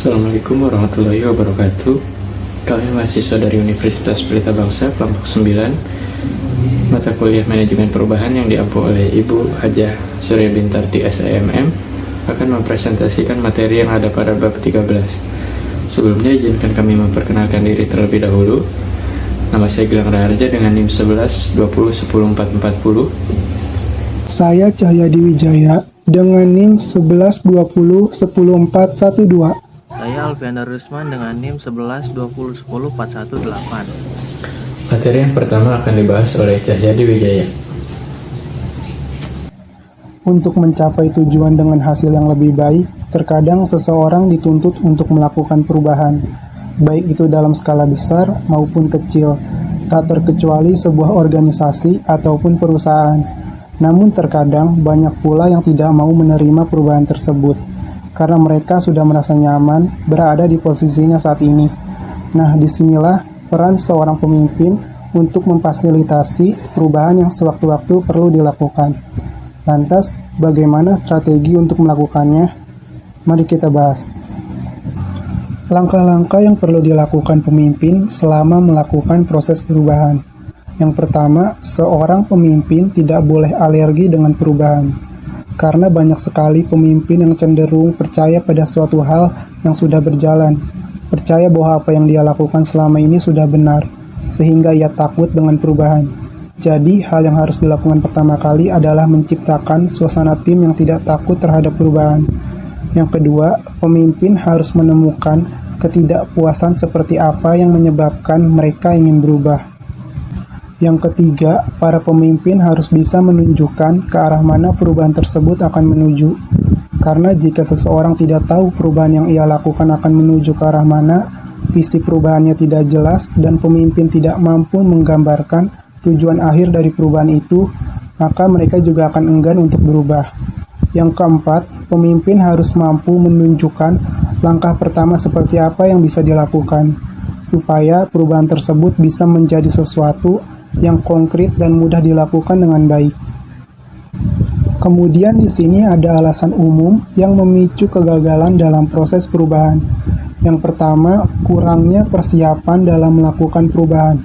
Assalamualaikum warahmatullahi wabarakatuh. Kami mahasiswa dari Universitas Pelita Bangsa kelompok 9, mata kuliah manajemen perubahan yang diampu oleh Ibu Hajah Surya Bintarti SIMM akan mempresentasikan materi yang ada pada bab 13. Sebelumnya izinkan kami memperkenalkan diri terlebih dahulu. Nama saya Gilang Raharja dengan NIM 11 20 10 440. Saya Cahyadi Wijaya dengan NIM 11 20 10 412. Saya Alfiander Rusman dengan NIM 11 20 10 418. Materi yang pertama akan dibahas oleh Cahyadi Wijaya. Untuk mencapai tujuan dengan hasil yang lebih baik, terkadang seseorang dituntut untuk melakukan perubahan, baik itu dalam skala besar maupun kecil, tak terkecuali sebuah organisasi ataupun perusahaan. Namun terkadang banyak pula yang tidak mau menerima perubahan tersebut, karena mereka sudah merasa nyaman berada di posisinya saat ini. Nah, disinilah peran seorang pemimpin untuk memfasilitasi perubahan yang sewaktu-waktu perlu dilakukan. Lantas, bagaimana strategi untuk melakukannya? Mari kita bahas. Langkah-langkah yang perlu dilakukan pemimpin selama melakukan proses perubahan. Yang pertama, seorang pemimpin tidak boleh alergi dengan perubahan. Karena banyak sekali pemimpin yang cenderung percaya pada suatu hal yang sudah berjalan, percaya bahwa apa yang dia lakukan selama ini sudah benar, sehingga ia takut dengan perubahan. Jadi, hal yang harus dilakukan pertama kali adalah menciptakan suasana tim yang tidak takut terhadap perubahan. Yang kedua, pemimpin harus menemukan ketidakpuasan seperti apa yang menyebabkan mereka ingin berubah. Yang ketiga, para pemimpin harus bisa menunjukkan ke arah mana perubahan tersebut akan menuju. Karena jika seseorang tidak tahu perubahan yang ia lakukan akan menuju ke arah mana, visi perubahannya tidak jelas, dan pemimpin tidak mampu menggambarkan tujuan akhir dari perubahan itu, maka mereka juga akan enggan untuk berubah. Yang keempat, pemimpin harus mampu menunjukkan langkah pertama seperti apa yang bisa dilakukan, supaya perubahan tersebut bisa menjadi sesuatu yang konkret dan mudah dilakukan dengan baik. Kemudian di sini ada alasan umum yang memicu kegagalan dalam proses perubahan. Yang pertama, kurangnya persiapan dalam melakukan perubahan.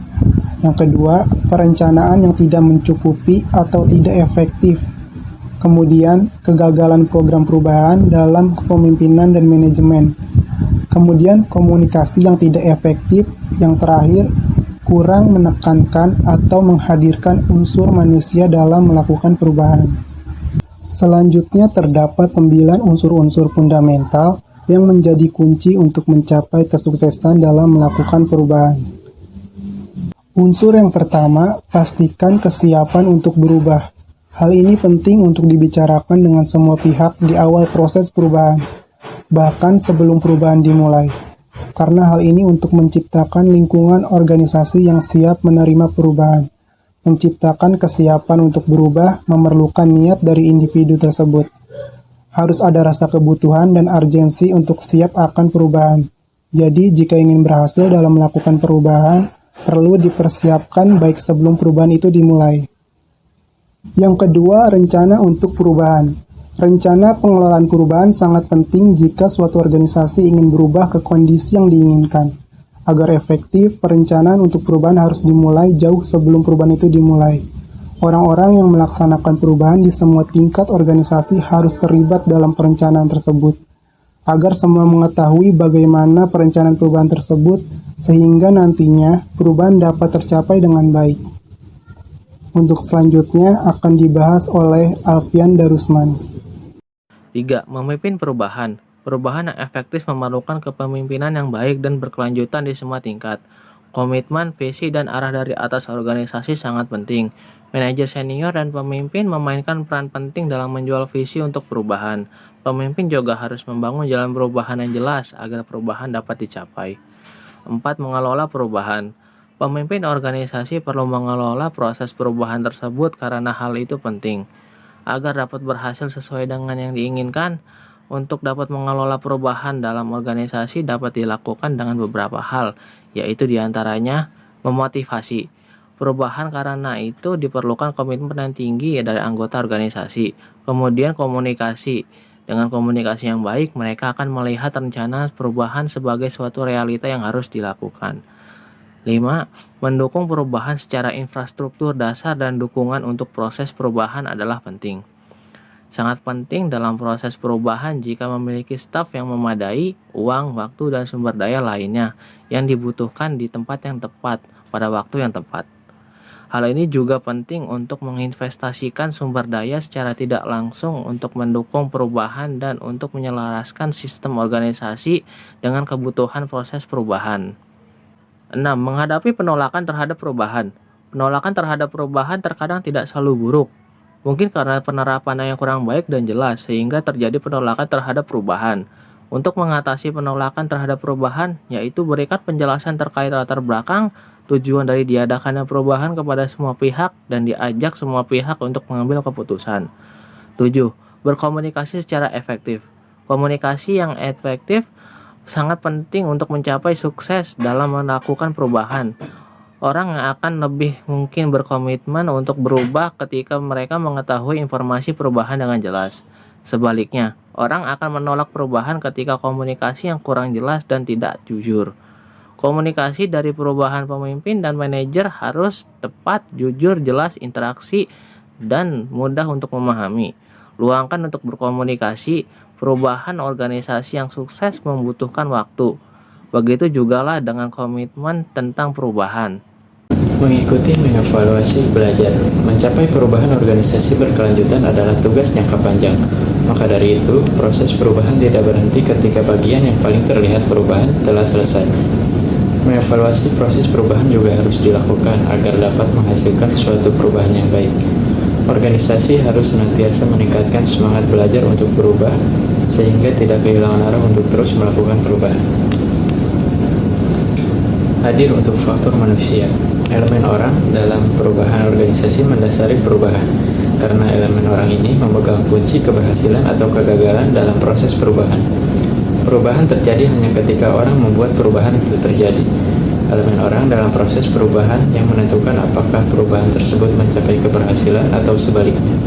Yang kedua, perencanaan yang tidak mencukupi atau tidak efektif. Kemudian, kegagalan program perubahan dalam kepemimpinan dan manajemen. Kemudian, komunikasi yang tidak efektif. Yang terakhir, kurang menekankan atau menghadirkan unsur manusia dalam melakukan perubahan. Selanjutnya terdapat 9 unsur-unsur fundamental yang menjadi kunci untuk mencapai kesuksesan dalam melakukan perubahan. Unsur yang pertama, pastikan kesiapan untuk berubah. Hal ini penting untuk dibicarakan dengan semua pihak di awal proses perubahan, bahkan sebelum perubahan dimulai. Karena hal ini untuk menciptakan lingkungan organisasi yang siap menerima perubahan. Menciptakan kesiapan untuk berubah memerlukan niat dari individu tersebut. Harus ada rasa kebutuhan dan urgensi untuk siap akan perubahan. Jadi, jika ingin berhasil dalam melakukan perubahan, perlu dipersiapkan baik sebelum perubahan itu dimulai. Yang kedua, rencana untuk perubahan. Rencana pengelolaan perubahan sangat penting jika suatu organisasi ingin berubah ke kondisi yang diinginkan. Agar efektif, perencanaan untuk perubahan harus dimulai jauh sebelum perubahan itu dimulai. Orang-orang yang melaksanakan perubahan di semua tingkat organisasi harus terlibat dalam perencanaan tersebut, agar semua mengetahui bagaimana perencanaan perubahan tersebut, sehingga nantinya perubahan dapat tercapai dengan baik. Untuk selanjutnya akan dibahas oleh Alfiander Rusman. 3. Memimpin perubahan. Perubahan yang efektif memerlukan kepemimpinan yang baik dan berkelanjutan di semua tingkat. Komitmen, visi, dan arah dari atas organisasi sangat penting. Manajer senior dan pemimpin memainkan peran penting dalam menjual visi untuk perubahan. Pemimpin juga harus membangun jalan perubahan yang jelas agar perubahan dapat dicapai. 4. Mengelola perubahan. Pemimpin organisasi perlu mengelola proses perubahan tersebut karena hal itu penting. Agar dapat berhasil sesuai dengan yang diinginkan, untuk dapat mengelola perubahan dalam organisasi dapat dilakukan dengan beberapa hal, yaitu diantaranya memotivasi. Perubahan karena itu diperlukan komitmen yang tinggi dari anggota organisasi. Kemudian komunikasi. Dengan komunikasi yang baik, mereka akan melihat rencana perubahan sebagai suatu realita yang harus dilakukan. 5. Mendukung perubahan secara infrastruktur dasar dan dukungan untuk proses perubahan adalah penting. Sangat penting dalam proses perubahan jika memiliki staf yang memadai, uang, waktu, dan sumber daya lainnya yang dibutuhkan di tempat yang tepat pada waktu yang tepat. Hal ini juga penting untuk menginvestasikan sumber daya secara tidak langsung untuk mendukung perubahan dan untuk menyelaraskan sistem organisasi dengan kebutuhan proses perubahan. 6. Menghadapi penolakan terhadap perubahan. Penolakan terhadap perubahan terkadang tidak selalu buruk. Mungkin karena penerapannya yang kurang baik dan jelas sehingga terjadi penolakan terhadap perubahan. Untuk mengatasi penolakan terhadap perubahan, yaitu berikan penjelasan terkait latar belakang, tujuan dari diadakannya perubahan kepada semua pihak dan diajak semua pihak untuk mengambil keputusan. 7. Berkomunikasi secara efektif. Komunikasi yang efektif sangat penting untuk mencapai sukses dalam melakukan perubahan. Orang yang akan lebih mungkin berkomitmen untuk berubah ketika mereka mengetahui informasi perubahan dengan jelas. Sebaliknya, orang akan menolak perubahan ketika komunikasi yang kurang jelas dan tidak jujur. Komunikasi dari perubahan pemimpin dan manajer harus tepat, jujur, jelas, interaksi, dan mudah untuk memahami. Luangkan untuk berkomunikasi. Perubahan organisasi yang sukses membutuhkan waktu. Begitu jugalah dengan komitmen tentang perubahan. Mengikuti, mengevaluasi, belajar. Mencapai perubahan organisasi berkelanjutan adalah tugas jangka panjang. Maka dari itu, proses perubahan tidak berhenti ketika bagian yang paling terlihat perubahan telah selesai. Mengevaluasi proses perubahan juga harus dilakukan agar dapat menghasilkan suatu perubahan yang baik. Organisasi harus senantiasa meningkatkan semangat belajar untuk berubah, sehingga tidak kehilangan arah untuk terus melakukan perubahan. Hadir untuk faktor manusia. Elemen orang dalam perubahan organisasi mendasari perubahan, karena elemen orang ini memegang kunci keberhasilan atau kegagalan dalam proses perubahan. Perubahan terjadi hanya ketika orang membuat perubahan itu terjadi. Elemen orang dalam proses perubahan yang menentukan apakah perubahan tersebut mencapai keberhasilan atau sebaliknya,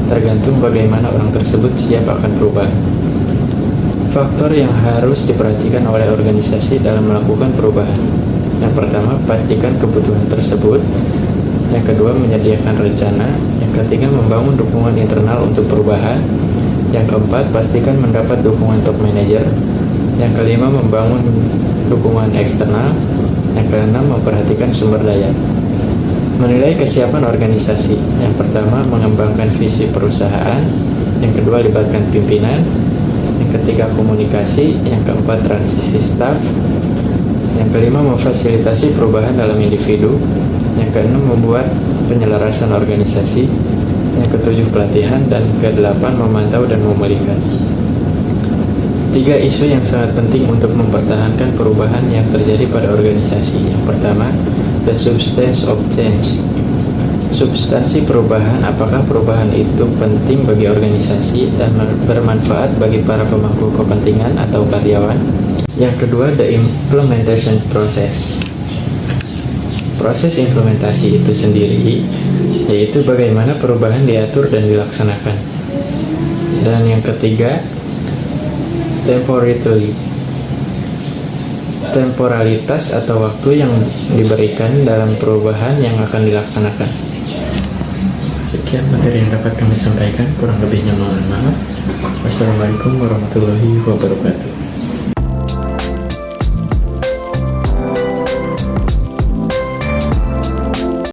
tergantung bagaimana orang tersebut siap akan perubahan. Faktor yang harus diperhatikan oleh organisasi dalam melakukan perubahan. Yang pertama, pastikan kebutuhan tersebut. Yang kedua, menyediakan rencana. Yang ketiga, membangun dukungan internal untuk perubahan. Yang keempat, pastikan mendapat dukungan top manager. Yang kelima, membangun dukungan eksternal. Yang keenam, memperhatikan sumber daya. Menilai kesiapan organisasi. Yang pertama, mengembangkan visi perusahaan. Yang kedua, libatkan pimpinan. Yang ketiga, komunikasi. Yang keempat, transisi staff. Yang kelima, memfasilitasi perubahan dalam individu. Yang keenam, membuat penyelarasan organisasi. Yang ketujuh, pelatihan. Dan kedelapan, memantau dan memulihkan. 3 isu yang sangat penting untuk mempertahankan perubahan yang terjadi pada organisasi. Yang pertama, the substance of change. Substansi perubahan, apakah perubahan itu penting bagi organisasi dan bermanfaat bagi para pemangku kepentingan atau karyawan. Yang kedua, the implementation process. Proses implementasi itu sendiri, yaitu bagaimana perubahan diatur dan dilaksanakan. Dan yang ketiga, temporalitas atau waktu yang diberikan dalam perubahan yang akan dilaksanakan. Sekian materi yang dapat kami sampaikan, kurang lebihnya mohon maaf. Wassalamualaikum warahmatullahi wabarakatuh.